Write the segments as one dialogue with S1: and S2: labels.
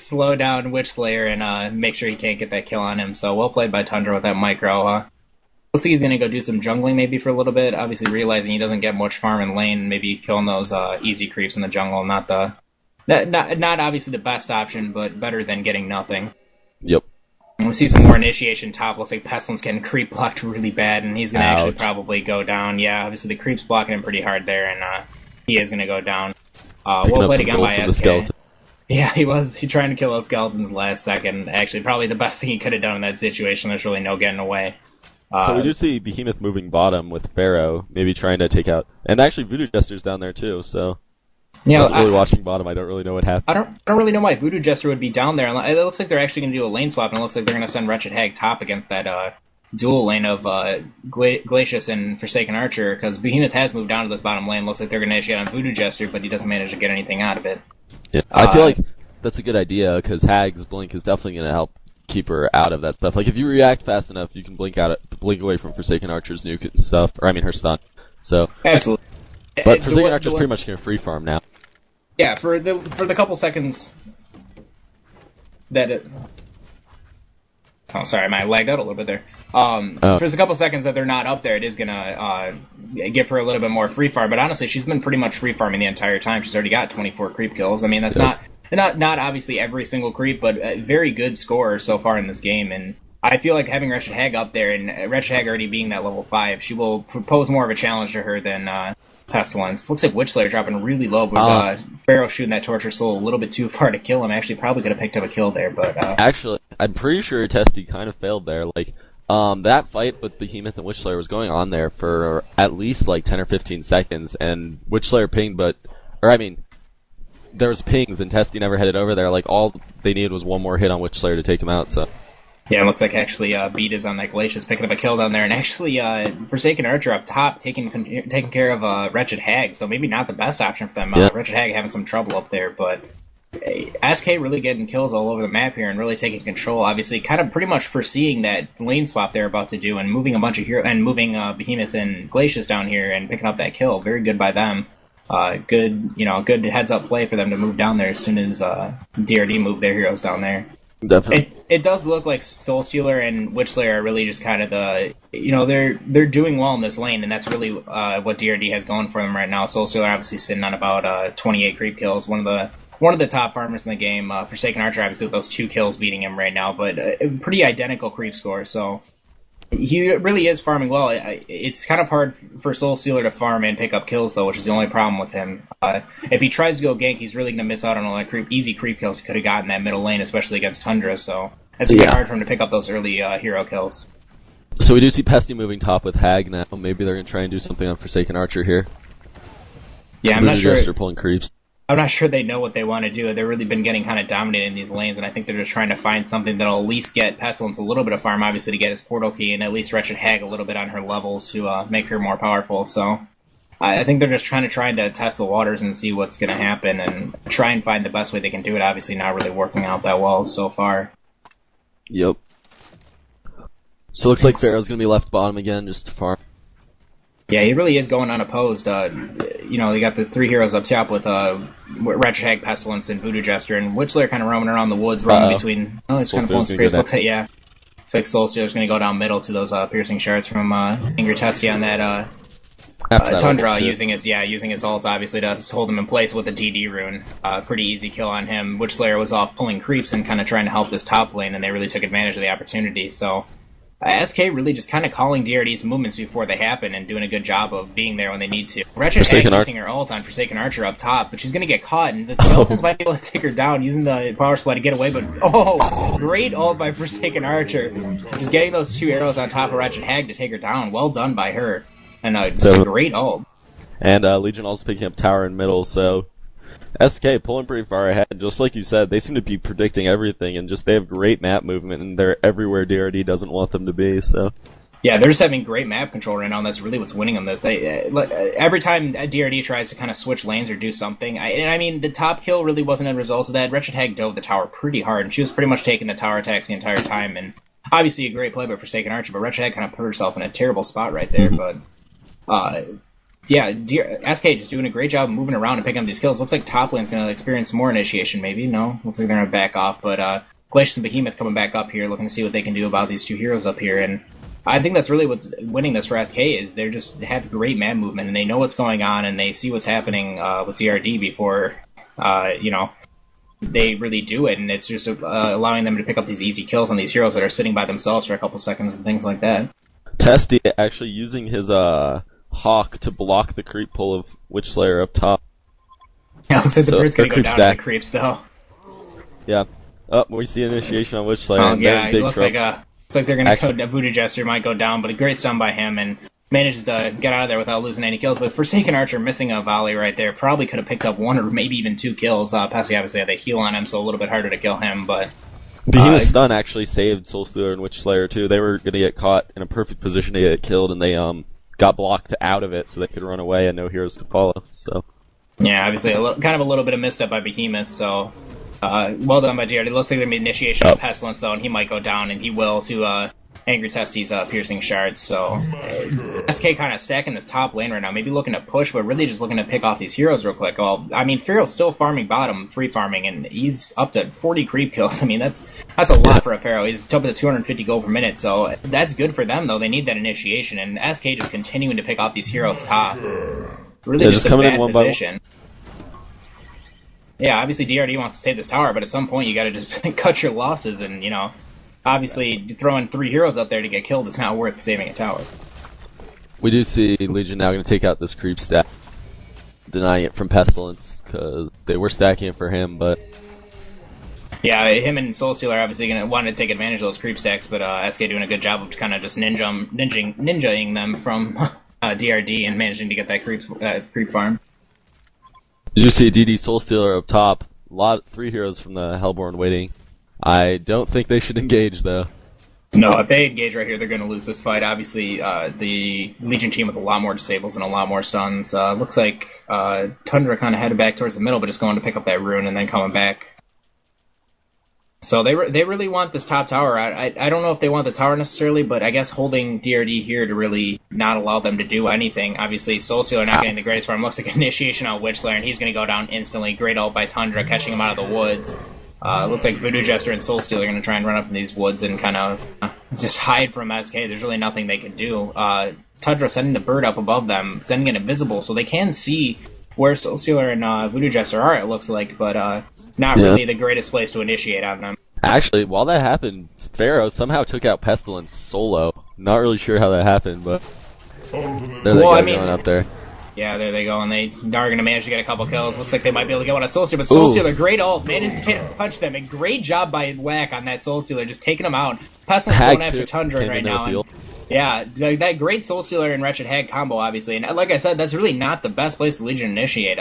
S1: slow down Witch Slayer and make sure he can't get that kill on him. So well played by Tundra with that micro. Looks like he's going to go do some jungling maybe for a little bit, obviously realizing he doesn't get much farm in lane, maybe killing those easy creeps in the jungle, not obviously the best option, but better than getting nothing.
S2: Yep.
S1: And we see some more initiation top. Looks like Pestilence getting creep blocked really bad, and he's going to actually probably go down. Yeah, obviously the creep's blocking him pretty hard there, and he is going to go down. Well played again by SK. Yeah, he trying to kill those skeletons last second. Actually, probably the best thing he could have done in that situation. There's really no getting away.
S2: So we do see Behemoth moving bottom with Pharaoh, maybe trying to take out... And actually Voodoo Jester's down there too, so... Yeah, I wasn't really watching bottom. I don't really know what happened.
S1: I don't really know why Voodoo Jester would be down there. It looks like they're actually going to do a lane swap, and it looks like they're going to send Wretched Hag top against that dual lane of Glacius and Forsaken Archer, because Behemoth has moved down to this bottom lane. Looks like they're going to initiate on Voodoo Jester, but he doesn't manage to get anything out of it.
S2: Yeah, I feel like that's a good idea, because Hag's blink is definitely going to help keep her out of that stuff. Like, if you react fast enough, you can blink away from Forsaken Archer's nuke and stuff, or I mean her stun. So
S1: absolutely.
S2: But Forsaken Archer's pretty much going to free farm now.
S1: Yeah, for the couple seconds that it... Oh, sorry, I lagged out a little bit there. For the couple seconds that they're not up there, it is going to give her a little bit more free farm. But honestly, she's been pretty much free farming the entire time. She's already got 24 creep kills. I mean, that's not obviously every single creep, but a very good score so far in this game. And I feel like having Wretched Hag up there, and Wretched Hag already being that level 5, she will pose more of a challenge to her than Pestilence. Looks like Witch Slayer dropping really low, but Pharaoh shooting that Torture Soul a little bit too far to kill him. Actually, probably could have picked up a kill there, but...
S2: Actually, I'm pretty sure Testy kind of failed there. Like, that fight with Behemoth and Witch Slayer was going on there for at least like 10 or 15 seconds, and Witch Slayer pinged, there was pings, and Testy never headed over there. Like, all they needed was one more hit on Witch Slayer to take him out, so...
S1: Yeah, it looks like actually Beat is on that Glacius picking up a kill down there, and actually Forsaken Archer up top taking care of Wretched Hag, so maybe not the best option for them.
S2: Yeah.
S1: Wretched Hag having some trouble up there, but SK really getting kills all over the map here and really taking control. Obviously, kind of pretty much foreseeing that lane swap they're about to do and moving a bunch of moving Behemoth and Glacius down here and picking up that kill. Very good by them. Good heads up play for them to move down there as soon as DRD moved their heroes down there.
S2: Definitely.
S1: It does look like Soul Stealer and Witch Slayer are really just kind of they're doing well in this lane, and that's really what DRD has going for them right now. Soul Stealer obviously sitting on about 28 creep kills, one of the top farmers in the game. Forsaken Archer obviously with those 2 kills beating him right now, but a pretty identical creep score, so he really is farming well. It's kind of hard for Soul Stealer to farm and pick up kills, though, which is the only problem with him. If he tries to go gank, he's really going to miss out on all that easy creep kills he could have gotten in that middle lane, especially against Tundra, so it's going to be hard for him to pick up those early hero kills.
S2: So we do see Pesty moving top with Hag now. Maybe they're going to try and do something on Forsaken Archer here.
S1: Yeah, I'm not sure.
S2: They're pulling creeps.
S1: I'm not sure they know what they want to do. They've really been getting kind of dominated in these lanes, and I think they're just trying to find something that'll at least get Pestilence a little bit of farm, obviously, to get his portal key, and at least Wretched Hag a little bit on her levels to make her more powerful. So I think they're just trying to test the waters and see what's going to happen and try and find the best way they can do it. Obviously, not really working out that well so far.
S2: Yep. So it looks like Pharaoh's going to be left bottom again, just to farm.
S1: Yeah, he really is going unopposed. They got the 3 heroes up top with Wretched Hag, Pestilence, and Voodoo Jester, and Witch Slayer kind of roaming around the woods, roaming between... Oh, it's kind of pulling Spears. Looks like Soul Stealer's going to go down middle to those piercing shards from Ingrid Testy on that Tundra, using his ult, obviously, to hold him in place with the DD rune. Pretty easy kill on him. Witch Slayer was off pulling creeps and kind of trying to help this top lane, and they really took advantage of the opportunity, so... SK really just kind of calling DRD's movements before they happen and doing a good job of being there when they need to. Wretched Hag using her ult on Forsaken Archer up top, but she's going to get caught, and the Skeletons might be able to take her down using the power supply to get away, but great ult by Forsaken Archer. Just getting those 2 arrows on top of Wretched Hag to take her down. Well done by her. And just a great ult.
S2: And Legion also picking up tower in middle, so... SK pulling pretty far ahead, just like you said. They seem to be predicting everything, and they have great map movement, and they're everywhere DRD doesn't want them to be. So,
S1: yeah, they're just having great map control right now, and that's really what's winning them this. Every time DRD tries to kind of switch lanes or do something, the top kill really wasn't a result of that. Wretched Hag dove the tower pretty hard, and she was pretty much taking the tower attacks the entire time, and obviously a great play by Forsaken Archer, but Wretched Hag kind of put herself in a terrible spot right there, but... Yeah, SK just doing a great job of moving around and picking up these kills. Looks like top lane's going to experience more initiation, maybe. No, looks like they're going to back off. But Glacius and Behemoth coming back up here, looking to see what they can do about these two heroes up here. And I think that's really what's winning this for SK is they just have great man movement, and they know what's going on, and they see what's happening with DRD before, they really do it. And it's just allowing them to pick up these easy kills on these heroes that are sitting by themselves for a couple seconds and things like that.
S2: Testy actually using his Hawk to block the creep pull of Witchslayer up top.
S1: Yeah, looks like the bird's going to go down to the creeps, though.
S2: Yeah. Oh, we see initiation on Witchslayer.
S1: Oh, yeah, it looks like they're going to go, Voodoo Jester might go down, but a great stun by him, and manages to get out of there without losing any kills. But Forsaken Archer missing a volley right there probably could have picked up one or maybe even two kills. Pesky obviously had a heal on him, so a little bit harder to kill him, but...
S2: Behemoth stun actually saved Soulstealer and Witchslayer, too. They were going to get caught in a perfect position to get killed, and they got blocked out of it so they could run away and no heroes could follow. So
S1: yeah, obviously kind of a little bit of misstep by Behemoth, so well done by DRD. It looks like there's an initiation of Pestilence, though, and he might go down, and he will, to Angry Testy's Piercing Shards. So SK kind of stacking this top lane right now, maybe looking to push, but really just looking to pick off these heroes real quick. Well, I mean, Pharaoh's still farming bottom, free farming, and he's up to 40 creep kills. I mean, that's a lot for a Pharaoh. He's up to 250 gold per minute, so that's good for them, though. They need that initiation, and SK just continuing to pick off these heroes top. Really just a bad position. Yeah, obviously DRD wants to save this tower, but at some point you got to just cut your losses, and obviously throwing 3 heroes up there to get killed is not worth saving a tower.
S2: We do see Legion now going to take out this creep stack, denying it from Pestilence because they were stacking it for him, but
S1: yeah, him and Soulstealer are obviously going to want to take advantage of those creep stacks, but SK doing a good job of kind of just ninjaing them from DRD and managing to get that creep farm.
S2: Did you see DD Soulstealer up top? 3 heroes from the Hellborn waiting. I don't think they should engage, though.
S1: No, if they engage right here, they're going to lose this fight. Obviously, the Legion team with a lot more disables and a lot more stuns. Looks like Tundra kind of headed back towards the middle, but just going to pick up that rune and then coming back. So they really want this top tower. I don't know if they want the tower necessarily, but I guess holding DRD here to really not allow them to do anything. Obviously, Soulstealer not getting the greatest farm. Looks like initiation on Witchslayer, and he's going to go down instantly. Great ult by Tundra, catching him out of the woods. Looks like Voodoo Jester and Soulstealer are going to try and run up in these woods and kind of just hide from SK. There's really nothing they can do. Tundra sending the bird up above them, sending it invisible, so they can see where Soulstealer and Voodoo Jester are, it looks like, but not really the greatest place to initiate on them.
S2: Actually, while that happened, Pharaoh somehow took out Pestilence solo. Not really sure how that happened, but there they go, going up there.
S1: Yeah, there they go, and they are going to manage to get a couple kills. Looks like they might be able to get one on Soulstealer, but Soulstealer, great ult, managed to punch them, and great job by Whack on that Soulstealer, just taking them out. Pestilence going after Tundra right now. Yeah, that great Soulstealer and Wretched Hag combo, obviously, and like I said, that's really not the best place to Legion initiate.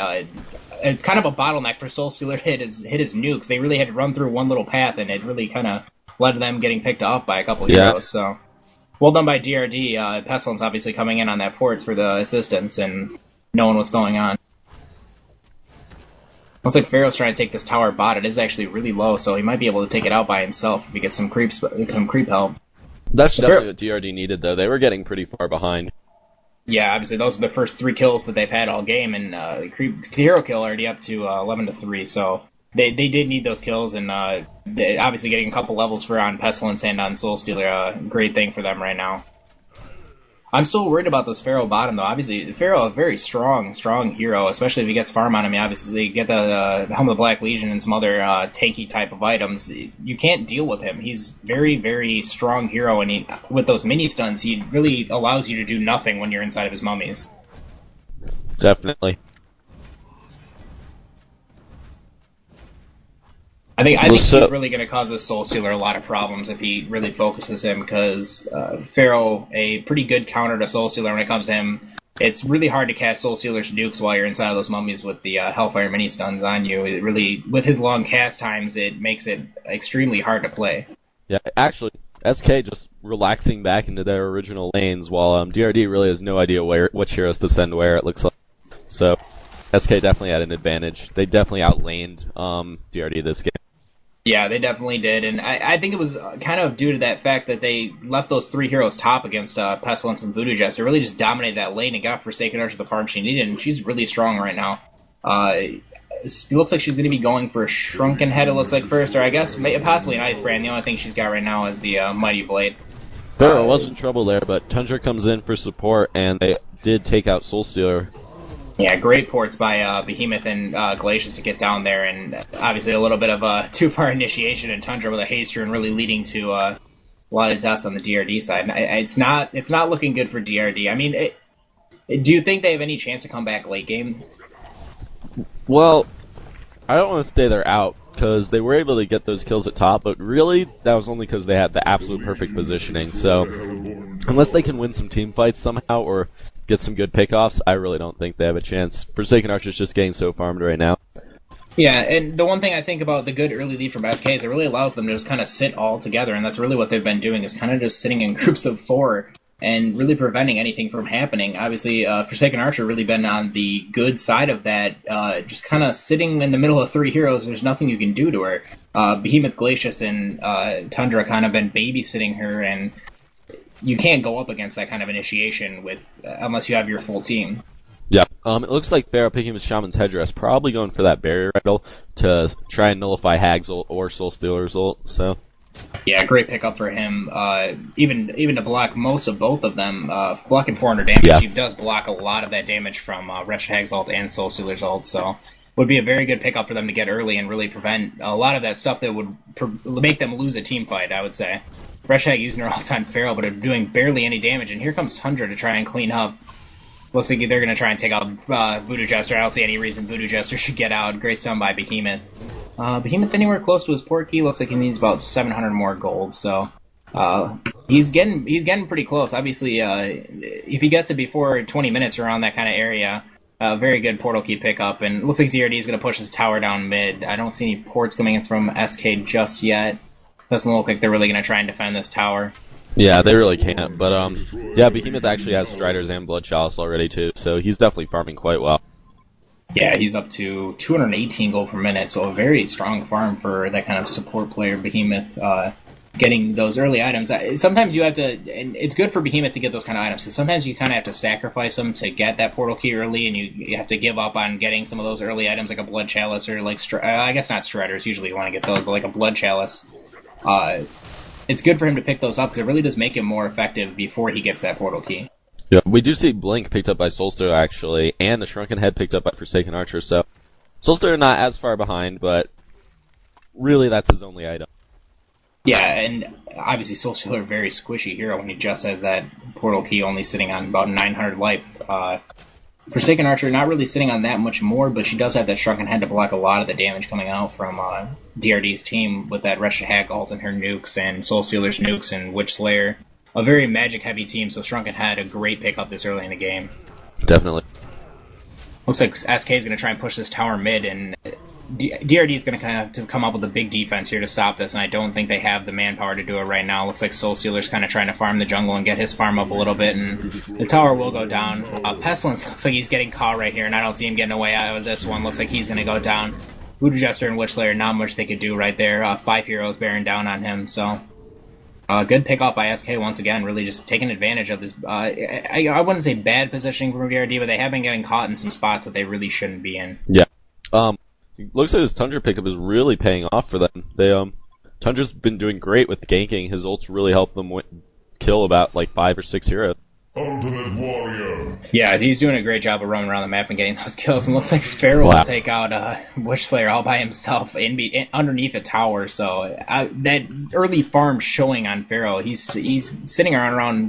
S1: Kind of a bottleneck for Soulstealer hit his nukes. They really had to run through one little path, and it really kind of led to them getting picked off by a couple of heroes, so... Well done by DRD. Pestilence obviously coming in on that port for the assistance and knowing what's going on. Looks like Pharaoh's trying to take this tower bot. It is actually really low, so he might be able to take it out by himself if he gets some creep help.
S2: That's definitely what DRD needed, though. They were getting pretty far behind.
S1: Yeah, obviously those are the first 3 kills that they've had all game, and the hero kill already up to 11-3, so they did need those kills, and obviously getting a couple levels on Pestilence and on Soulstealer, a great thing for them right now. I'm still worried about this Pharaoh bottom, though. Obviously, Pharaoh, a very strong hero, especially if he gets farm on him. Obviously, get the Helm of the Black Legion and some other tanky type of items. You can't deal with him. He's very, very strong hero, and with those mini stuns, he really allows you to do nothing when you're inside of his mummies.
S2: Definitely.
S1: I think he's really going to cause this Soulstealer a lot of problems if he really focuses him, because Pharaoh, a pretty good counter to Soulstealer when it comes to him. It's really hard to cast Soulstealer's nukes while you're inside of those mummies with the Hellfire mini stuns on you. It really, with his long cast times, it makes it extremely hard to play. Yeah,
S2: actually, SK just relaxing back into their original lanes, while DRD really has no idea which heroes to send where, it looks like. So, SK definitely had an advantage. They definitely outlaned DRD this game.
S1: Yeah, they definitely did, and I think it was kind of due to that fact that they left those three heroes top against Pestilence and Voodoo Jester, really just dominated that lane and got Forsaken Archer the farm she needed, and she's really strong right now. It looks like she's going to be going for a Shrunken Head, it looks like, first, or I guess possibly an Ice Brand. The only thing she's got right now is the Mighty Blade.
S2: Pharaoh was in trouble there, but Tundra comes in for support, and they did take out Soulstealer.
S1: Yeah, great ports by Behemoth and Glacius to get down there, and obviously a little bit of a too-far initiation in Tundra with a haste rune really leading to a lot of deaths on the DRD side. And it's not looking good for DRD. I mean, do you think they have any chance to come back late game?
S2: Well, I don't want to say they're out, because they were able to get those kills at top, but really, that was only because they had the absolute perfect positioning. So, unless they can win some team fights somehow, or get some good pickoffs, I really don't think they have a chance. Forsaken Archer's just getting so farmed right now.
S1: Yeah, and the one thing I think about the good early lead from SK is it really allows them to just kind of sit all together, and that's really what they've been doing, is kind of just sitting in groups of 4 and really preventing anything from happening. Obviously, Forsaken Archer really been on the good side of that, just kind of sitting in the middle of 3 heroes. There's nothing you can do to her. Behemoth, Glacius, and Tundra kind of been babysitting her, and you can't go up against that kind of initiation with unless you have your full team.
S2: Yeah, it looks like Pharaoh picking his Shaman's Headdress, probably going for that barrier idol to try and nullify Hag's ult or Soulstealer's ult, so...
S1: Yeah, great pickup for him. Even to block most of both of them, blocking 400 damage, yeah. He does block a lot of that damage from Wretched Hag's ult and Soulstealer's ult, so would be a very good pickup for them to get early and really prevent a lot of that stuff that would make them lose a team fight, I would say. Wretched Hag using her all-time Pharaoh, but doing barely any damage, and here comes Tundra to try and clean up. Looks like they're going to try and take out Voodoo Jester. I don't see any reason Voodoo Jester should get out. Great stun by Behemoth. Behemoth anywhere close to his port key. Looks like he needs about 700 more gold, so he's getting pretty close. Obviously, if he gets it before 20 minutes around that kind of area, very good portal key pickup. And it looks like DRD is going to push his tower down mid. I don't see any ports coming in from SK just yet. Doesn't look like they're really going to try and defend this tower.
S2: Yeah, they really can't. But yeah, Behemoth actually has Striders and Blood Chalice already too, so he's definitely farming quite well.
S1: Yeah, he's up to 218 gold per minute, so a very strong farm for that kind of support player, Behemoth, getting those early items. Sometimes you have to, and it's good for Behemoth to get those kind of items, so sometimes you kind of have to sacrifice them to get that portal key early, and you have to give up on getting some of those early items like a Blood Chalice, or like, I guess not Striders, usually you want to get those, but like a Blood Chalice. It's good for him to pick those up, because it really does make him more effective before he gets that portal key.
S2: Yeah, we do see Blink picked up by Soulstealer, actually, and the Shrunken Head picked up by Forsaken Archer, so Soulstealer not as far behind, but really that's his only item.
S1: Yeah, and obviously Soulstealer, very squishy hero when he just has that portal key only sitting on about 900 life. Forsaken Archer not really sitting on that much more, but she does have that Shrunken Head to block a lot of the damage coming out from DRD's team with that Wretched Hag ult and her nukes and Soulstealer's nukes and Witch Slayer. A very magic-heavy team, so Shrunken had a great pickup this early in the game.
S2: Definitely.
S1: Looks like SK is going to try and push this tower mid, and DRD is going to kind of have to come up with a big defense here to stop this, and I don't think they have the manpower to do it right now. Looks like Soulstealer's kind of trying to farm the jungle and get his farm up a little bit, and the tower will go down. Pestilence looks like he's getting caught right here, and I don't see him getting away out of this one. Looks like he's going to go down. Voodoo Jester and Witch Slayer, not much they could do right there. 5 heroes bearing down on him, so... good pickup by SK once again, really just taking advantage of this. I wouldn't say bad positioning from DRD, but they have been getting caught in some spots that they really shouldn't be in.
S2: Yeah. Looks like this Tundra pickup is really paying off for them. Tundra's been doing great with ganking. His ults really helped them kill about like 5 or 6 heroes.
S3: Ultimate Warrior.
S1: Yeah, he's doing a great job of roaming around the map and getting those kills. And looks like Pharaoh will take out Witch Slayer all by himself underneath a tower. So that early farm showing on Pharaoh, he's sitting around